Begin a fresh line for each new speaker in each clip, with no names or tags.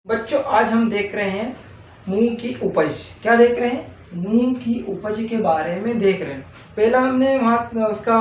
बच्चों आज हम देख रहे हैं मूंग की उपज। क्या देख रहे हैं? मूंग की उपज के बारे में देख रहे हैं। पहला हमने वहाँ उसका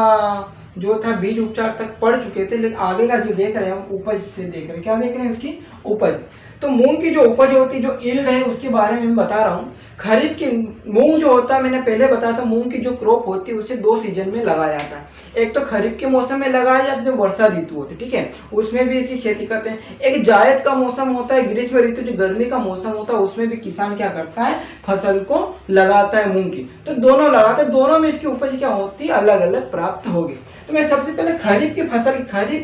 जो था बीज उपचार तक पढ़ चुके थे, लेकिन आगे का जो देख रहे हैं हम उपज से देख रहे हैं। क्या देख रहे हैं? उसकी उपज। तो मूंग की जो उपज होती है, जो यील्ड है, उसके बारे में मैं बता रहा हूँ। खरीफ की मूंग जो होता है, मैंने पहले बताया था, मूंग की जो क्रॉप होती है उसे दो सीजन में लगाया जाता है। एक तो खरीफ के मौसम में लगाया जाता है जब वर्षा ऋतु होती है, ठीक है, उसमें भी इसकी खेती करते हैं। एक जायद का मौसम होता है, ग्रीष्म ऋतु जो गर्मी का मौसम होता है, उसमें भी किसान क्या करता है, फसल को लगाता है मूंग की। तो दोनों लगाते हैं, दोनों में इसकी उपज क्या होती है, अलग अलग प्राप्त होगी। तो मैं सबसे पहले खरीफ की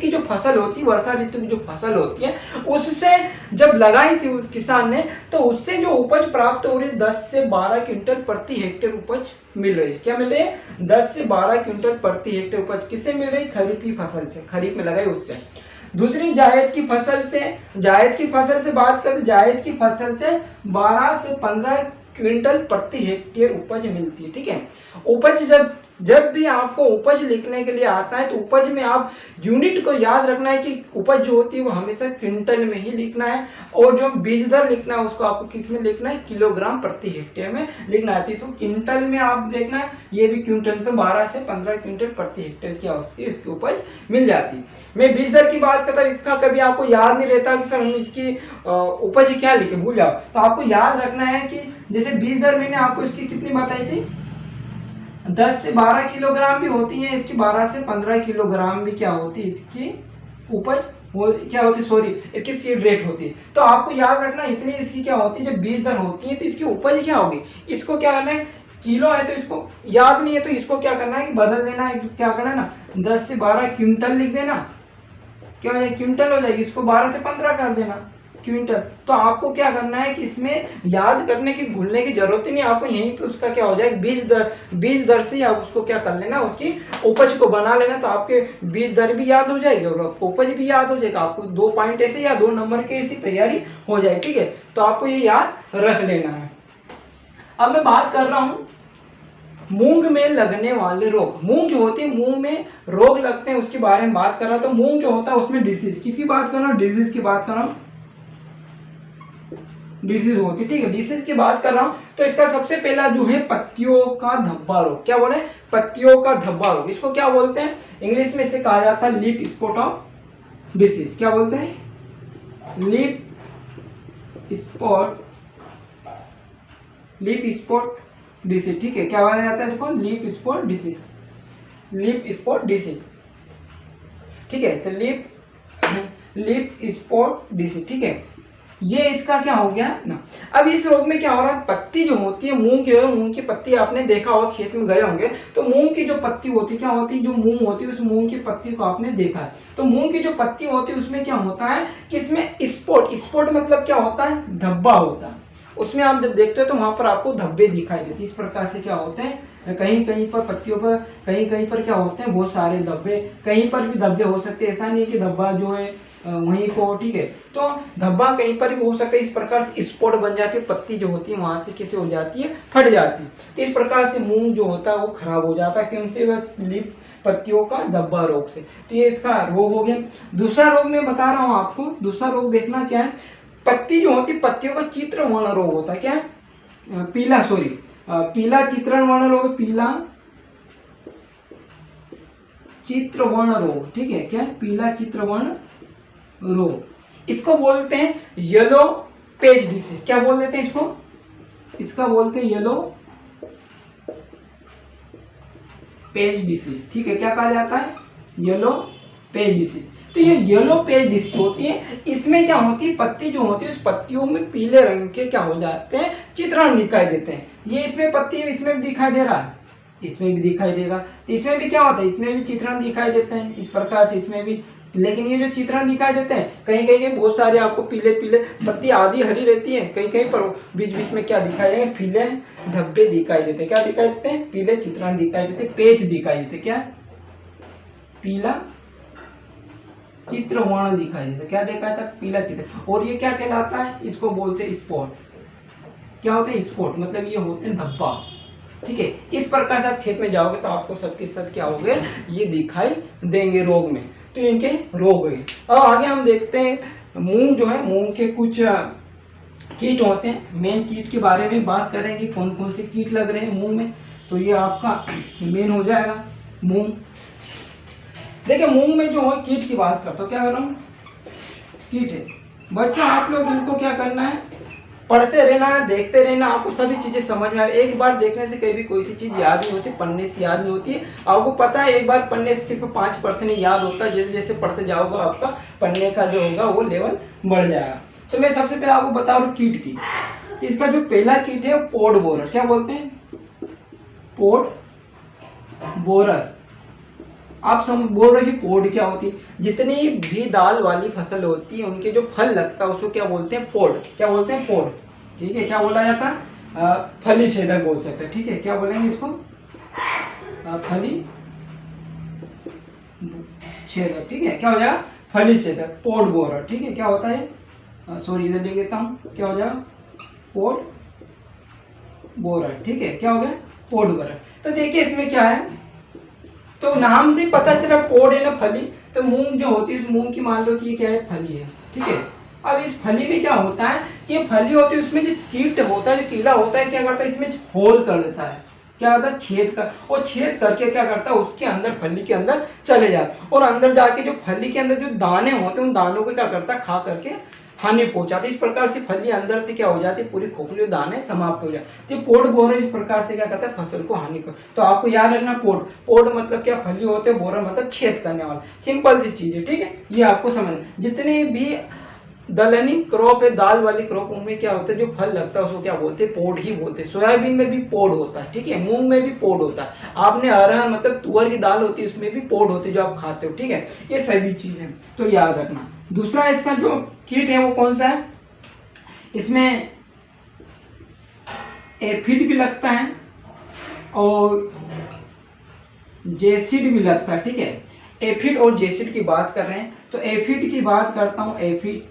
जो फसल होती है, वर्षा ऋतु की जो फसल होती है, उससे जब लगाई थी किसान ने, तो उससे जो उपज प्राप्त हो रही है 10 से 12 क्विंटल प्रति हेक्टेयर उपज मिल रही है। क्या मिल रही है? 10 से 12 क्विंटल प्रति हेक्टेयर उपज किससे मिल रही? खरीफ की फसल से, खरीफ में लगाई उससे। दूसरी जायद की फसल से बात करें, जायद की फसल से 12 से 15 क्विंटल प्रति हेक्टेयर उपज मिलती है, ठीक है। उपज जब भी आपको उपज लिखने के लिए आता है, तो उपज में आप यूनिट को याद रखना है कि उपज जो होती है वो हमेशा क्विंटल में ही लिखना है, और जो बीज दर लिखना है उसको आपको किस में लिखना है, किलोग्राम प्रति हेक्टेयर में लिखना है। तो इसको क्विंटल में आप देखना है, ये भी क्विंटल, तो 12 से 15 क्विंटल प्रति हेक्टेयर क्या होती है, इसकी उपज मिल जाती है। मैं बीज दर की बात करता हूँ, इसका कभी आपको याद नहीं रहता कि सर हम इसकी उपज क्या लिखे, भूल जाओ। तो आपको याद रखना है कि जैसे बीज दर मैंने आपको इसकी कितनी बताई थी, 10 से 12 किलोग्राम भी होती है, इसकी 12 से 15 किलोग्राम भी क्या होती है, इसकी उपज वो क्या होती है, सॉरी, इसकी सीड रेट होती है। तो आपको याद रखना इतनी इसकी क्या होती है, जब बीज दर होती है तो इसकी उपज क्या होगी, इसको क्या करना है, किलो है तो इसको याद नहीं है, तो इसको क्या करना है कि बदल देना है, क्या करना है ना, 10 से 12 क्विंटल लिख देना, क्या हो जाएगी, क्विंटल हो जाएगी, इसको 12 से 15 कर देना क्विंटल। तो आपको क्या करना है कि इसमें याद करने की, भूलने की जरूरत ही नहीं, आपको यहीं पे उसका क्या हो जाएगा, बीज दर से आप उसको क्या कर लेना, उसकी उपज को बना लेना। तो आपके बीज दर भी याद हो जाएगी और आपको उपज भी याद हो जाएगा। आपको 2 पॉइंट ऐसे या 2 नंबर के ऐसी तैयारी हो जाएगी, ठीक है। तो आपको ये याद रख लेना है। अब मैं बात कर रहा हूँ मूंग में लगने वाले रोग। मूंग जो होती है, मूंग में रोग लगते हैं, उसके बारे में बात कर रहा हूं। तो मूंग जो होता है उसमें डिसीज, किसी बात कर रहा हूँ, डिजीज की बात कर रहा हूँ, डिसीज होती है, ठीक है, डिसीज की बात कर रहा हूं। तो इसका सबसे पहला जो है पत्तियों का धब्बा रोग। क्या बोले? पत्तियों का धब्बा रोग। इसको क्या बोलते हैं? इंग्लिश में इसे कहा जाता है लीफ स्पॉट ऑफ डिसीज। क्या बोलते हैं? लीफ स्पॉट डिसीज, ठीक है। क्या बोला जाता है इसको? लीफ स्पॉट डिसीज, ठीक है। तो लीफ स्पॉट डिसीज, ठीक है। ये इसका क्या हो गया ना। अब इस रोग में क्या हो रहा है, पत्ती जो होती है मूंग की पत्ती, आपने देखा होगा, खेत में गए होंगे तो मूंग की जो पत्ती होती है, क्या होती है, जो मूंग होती है उस मूंग की पत्ती को आपने देखा है। तो मूंग की जो पत्ती होती है उसमें क्या होता है कि इसमें स्पॉट मतलब क्या होता है, धब्बा होता है। उसमें आप जब देखते हो तो वहां पर आपको धब्बे दिखाई देते हैं। इस प्रकार से क्या होते हैं, कहीं कहीं पर पत्तियों पर, कहीं पर क्या होते हैं, बहुत सारे धब्बे, कहीं पर भी धब्बे हो सकते हैं। ऐसा नहीं है कि धब्बा जो है वहीं को, ठीक है। तो धब्बा कहीं पर भी हो सकता है। इस प्रकार से स्पॉट बन जाती है, पत्ती जो होती है वहां से कैसे हो जाती है, फट जाती है। तो इस प्रकार से मूंग जो होता है वो खराब हो जाता है, क्योंकि लीफ पत्तियों का धब्बा रोग से। तो ये इसका रोग हो गया। दूसरा रोग मैं बता रहा हूँ आपको, दूसरा रोग देखना क्या है, पत्ती जो होती है, पत्तियों का चित्र वर्ण रोग होता है। क्या? पीला चित्रण वर्ण रोग, पीला चित्र वर्ण रोग, ठीक है। क्या? पीला चित्र वर्ण रोग। इसको बोलते हैं येलो पेज डिसीज। क्या बोल देते हैं इसको? इसका बोलते हैं येलो पेज डिसीज, ठीक है। क्या कहा जाता है? Yellow page disease. तो ये येलो पेज डिसीज होती है। इसमें क्या होती है, पत्ती जो होती है उस पत्तियों में पीले रंग के क्या हो जाते हैं, चित्रण दिखाई देते हैं। ये इसमें पत्ती, इसमें भी दिखाई दे रहा है, इसमें भी दिखाई देगा। तो इसमें भी क्या होता है, इसमें भी चित्रण दिखाई देते हैं इस प्रकार से, इसमें भी। लेकिन ये जो चित्रण दिखाई देते हैं, कहीं कहीं बहुत सारे आपको पीले पीले, पत्ती आधी हरी रहती है, कहीं कहीं पर बीच बीच में क्या दिखाई देंगे, पीले धब्बे दिखाई देते हैं। क्या दिखाई देते हैं? पीले चित्रण दिखाई देते, पेज दिखाई देते। क्या? पीला चित्र वर्ण दिखाई देता। क्या देखा था? पीला चित्र। और ये क्या कहलाता है, इसको बोलते हैं स्पॉट। क्या होते हैं? स्पॉट मतलब ये होते हैं धब्बा, ठीक है। इस प्रकार से आप खेत में जाओगे तो आपको सबके सब क्या होंगे, ये दिखाई देंगे रोग में। तो इनके रोग है। अब आगे हम देखते हैं मूंग जो है, मूंग के कुछ कीट होते हैं। मेन कीट के बारे में बात करेंगे, कौन कौन से कीट लग रहे हैं मूंग में। तो ये आपका मेन हो जाएगा मूंग। देखिए मूंग में जो है कीट की बात करता हूँ, क्या कर रहा हूँ, कीट है। बच्चों आप लोग इनको क्या करना है, पढ़ते रहना है, देखते रहना, आपको सभी चीज़ें समझ में आए। एक बार देखने से कभी कोई सी चीज़ याद नहीं होती, पढ़ने से याद नहीं होती है। आपको पता है एक बार पढ़ने से सिर्फ 5% ही याद होता है। जैसे जैसे पढ़ते जाओगे आपका पढ़ने का जो होगा वो लेवल बढ़ जाएगा। तो मैं सबसे पहले आपको बता रहा हूँ कीट की। तो इसका जो पहला कीट है पोड बोरर, क्या बोलते हैं, पोड बोरर। आप बोल रहे हो कि पोड क्या होती है, जितनी भी दाल वाली फसल होती है उनके जो फल लगता है उसको क्या बोलते हैं, पोड। क्या बोलते हैं, पोड। ठीक है, क्या बोला जाता है, फली छेदक बोल सकते हैं। ठीक है, क्या बोलेंगे इसको, फली छेदक। ठीक है, क्या हो जाएगा, फली छेदक, पोड बोरर। ठीक है, क्या होता है, सॉरी इधर लिख देता हूँ, क्या हो जाएगा, पोड बोरर। ठीक है, क्या हो गया, पोड बोरर। तो देखिए इसमें क्या है, तो नाम से पता चला पोड है ना फली। तो मूंग जो होती है, इस मूंग की मान लो कि ये क्या है, फली है। ठीक है, अब इस फली में क्या होता है, ये फली होती है, उसमें जो कीट होता है, जो कीड़ा होता है, क्या करता है, इसमें होल कर देता है। क्या होता है, छेद कर, और छेद करके क्या करता है, उसके अंदर, फली के अंदर चले जाता है, और अंदर जाके जो फली के अंदर जो दाने होते हैं उन दानों को क्या करता है, खा करके हानि पहुंचाती है। इस प्रकार से फली अंदर से क्या हो जाती है, पूरी खोखली दाने समाप्त हो जाते हैं। पोड बोरर इस प्रकार से क्या करता है, फसल को हानि कर। तो आपको याद रखना, पोड, पोड मतलब क्या, फली होते हैं, बोरर मतलब छेद करने वाला। सिंपल सी चीज है। ठीक है, ये आपको समझ, जितने भी दलहनी क्रॉप है, दाल वाली क्रॉप, उनमें क्या होता है, जो फल लगता है उसको क्या बोलते हैं, पोड ही बोलते हैं। सोयाबीन में भी पोड होता है। ठीक है, मूंग में भी पोड होता है। आपने अरहर मतलब तुअर की दाल होती है, उसमें भी पोड होती है जो आप खाते हो। ठीक है, ये सभी चीजें तो याद रखना। दूसरा इसका जो कीट है वो कौन सा है, इसमें एफिड भी लगता है और जेसिड भी लगता है। ठीक है, एफिड और जेसिड की बात कर रहे हैं, तो एफिड की बात करता हूं। एफिड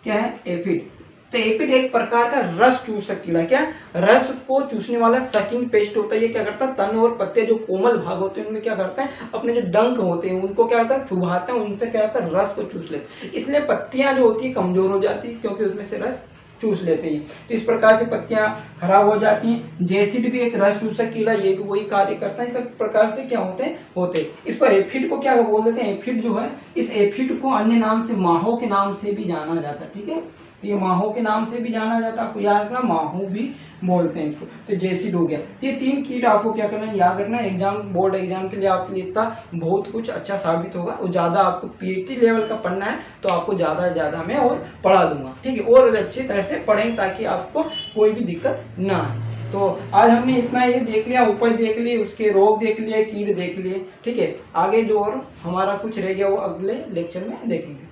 क्या है, एफिड। तो एफिड एक प्रकार का रस चूसक कीड़ा, क्या, रस को चूसने वाला सकिंग पेस्ट होता है। ये क्या करता है, तन और पत्ते जो कोमल भाग होते हैं उनमें क्या करता है, अपने जो डंक होते हैं उनको क्या करता है, चुभाते हैं, उनसे क्या करता है, रस को चूस लेते हैं। इसलिए पत्तियां जो होती है कमजोर हो जाती है, क्योंकि उसमें से रस चूस लेते हैं। तो इस प्रकार से पत्तियां खराब हो जाती हैं। जेसिड भी एक रस चूसक कीड़ा, ये भी वही कार्य करता है। सब प्रकार से क्या होते हैं। इस पर एफिड को क्या बोल देते हैं, एफिड जो है, इस एफिड को अन्य नाम से माहो के नाम से भी जाना जाता है। ठीक है, तो ये माहो के नाम से भी जाना जाता है, आपको याद रखना, माहो भी बोलते हैं इसको। तो जेसिड हो गया। तो ये 3 कीट आपको क्या करना है, याद रखना। एग्जाम, बोर्ड एग्जाम के लिए आपके लिए इतना बहुत कुछ अच्छा साबित होगा। और ज़्यादा आपको पीएचडी लेवल का पढ़ना है तो आपको ज़्यादा से ज़्यादा मैं और पढ़ा दूंगा। ठीक है, और अच्छी तरह से पढ़ें ताकि आपको कोई भी दिक्कत ना आए। तो आज हमने इतना ये देख लिया, उपज देख लिए, उसके रोग देख लिए, कीट देख लिए। ठीक है, आगे जो और हमारा कुछ रह गया वो अगले लेक्चर में देखेंगे।